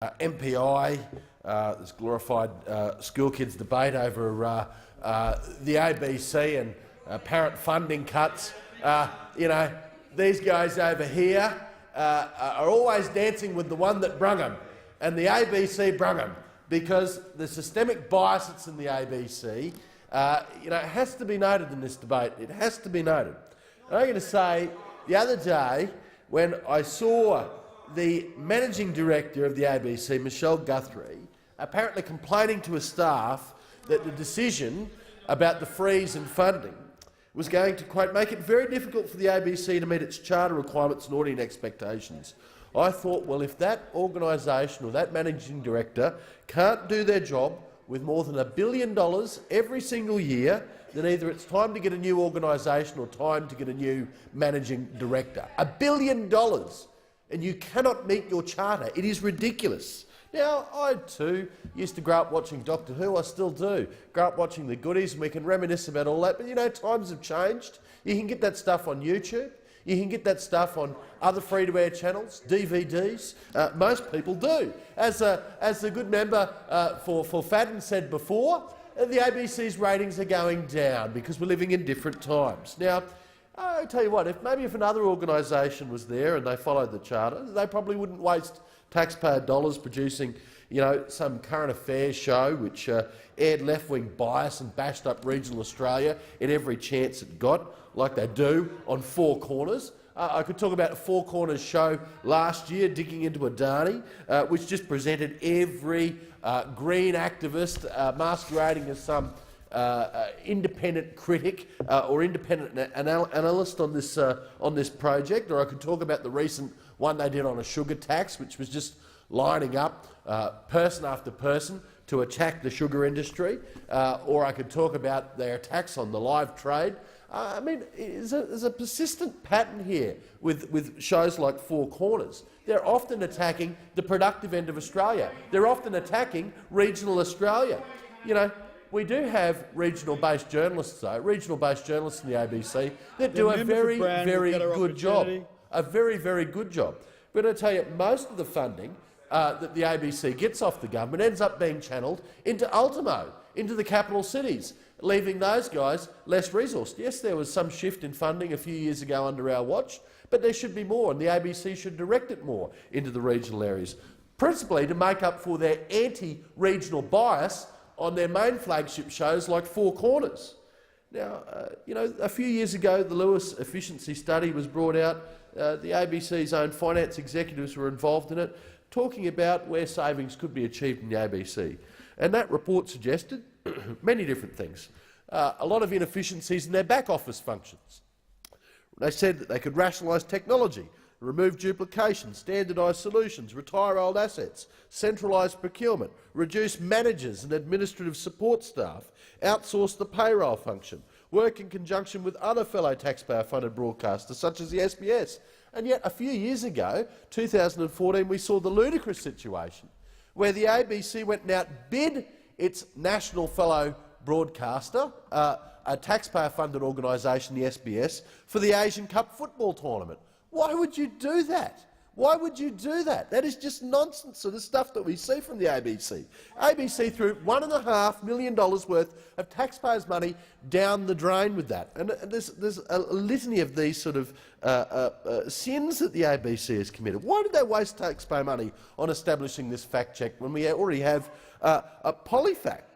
MPI, this glorified school kids debate over the ABC and apparent funding cuts. These guys over here are always dancing with the one that brung them, and the ABC brung them, because the systemic bias that's in the ABC has to be noted in this debate. It has to be noted. And I'm going to say, the other day, when I saw the managing director of the ABC, Michelle Guthrie, apparently complaining to her staff that the decision about the freeze in funding was going to, quote, make it very difficult for the ABC to meet its charter requirements and auditing expectations. I thought, well, if that organisation or that managing director can't do their job with more than $1 billion every single year, then either it's time to get a new organisation or time to get a new managing director. $1 billion, and you cannot meet your charter. It is ridiculous. Now, I too used to grow up watching Doctor Who. I still do. Grow up watching the goodies, and we can reminisce about all that. But times have changed. You can get that stuff on YouTube. You can get that stuff on other free-to-air channels, DVDs. Most people do. As the good member for Fadden said before, the ABC's ratings are going down because we're living in different times. Now, I tell you what, if another organisation was there and they followed the charter, they probably wouldn't waste taxpayer dollars producing, some current affairs show which aired left-wing bias and bashed up regional Australia in every chance it got, like they do on Four Corners. I could talk about a Four Corners show last year, Digging into Adani, which just presented every green activist masquerading as some independent critic or independent analyst on this project. Or I could talk about the recent one they did on a sugar tax, which was just lining up person after person to attack the sugar industry. Or I could talk about their attacks on the live trade. There's a persistent pattern here with shows like Four Corners. They're often attacking the productive end of Australia. They're often attacking regional Australia. We do have regional-based journalists, though, regional-based journalists in the ABC that do a very, very good job. A very, very good job. But I tell you, most of the funding that the ABC gets off the government ends up being channelled into Ultimo, into the capital cities, leaving those guys less resourced. Yes, there was some shift in funding a few years ago under our watch, but there should be more, and the ABC should direct it more into the regional areas, principally to make up for their anti-regional bias on their main flagship shows like Four Corners. Now, a few years ago, the Lewis efficiency study was brought out. The ABC's own finance executives were involved in it, talking about where savings could be achieved in the ABC. And that report suggested many different things. A lot of inefficiencies in their back office functions. They said that they could rationalise technology, remove duplication, standardise solutions, retire old assets, centralise procurement, reduce managers and administrative support staff, outsource the payroll function, work in conjunction with other fellow taxpayer-funded broadcasters such as the SBS. And yet a few years ago, 2014, we saw the ludicrous situation where the ABC went and outbid its national fellow broadcaster, a taxpayer-funded organisation, the SBS, for the Asian Cup football tournament. Why would you do that? Why would you do that? That is just nonsense of the stuff that we see from the ABC. ABC threw $1.5 million worth of taxpayers' money down the drain with that. And there's a litany of these sort of sins that the ABC has committed. Why did they waste taxpayer money on establishing this fact check when we already have a PolitiFact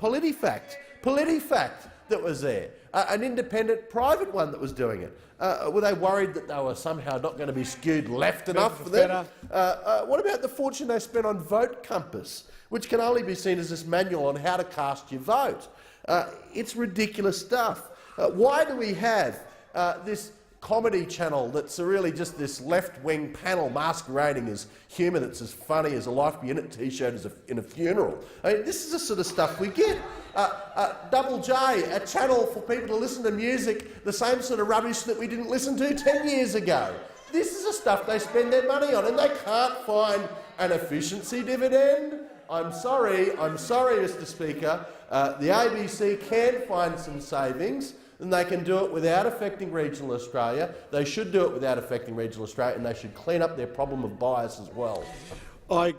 that was there, an independent private one that was doing it? Were they worried that they were somehow not going to be skewed left enough for them? What about the fortune they spent on Vote Compass, which can only be seen as this manual on how to cast your vote? It's ridiculous stuff. Why do we have this comedy channel that's really just this left-wing panel masquerading as humour that's as funny as a Life Be In It T-shirt in a funeral? This is the sort of stuff we get. Double J, a channel for people to listen to music, the same sort of rubbish that we didn't listen to 10 years ago. This is the stuff they spend their money on, and they can't find an efficiency dividend. I'm sorry, Mr Speaker. The ABC can find some savings, and they can do it without affecting regional Australia. They should do it without affecting regional Australia, and they should clean up their problem of bias as well.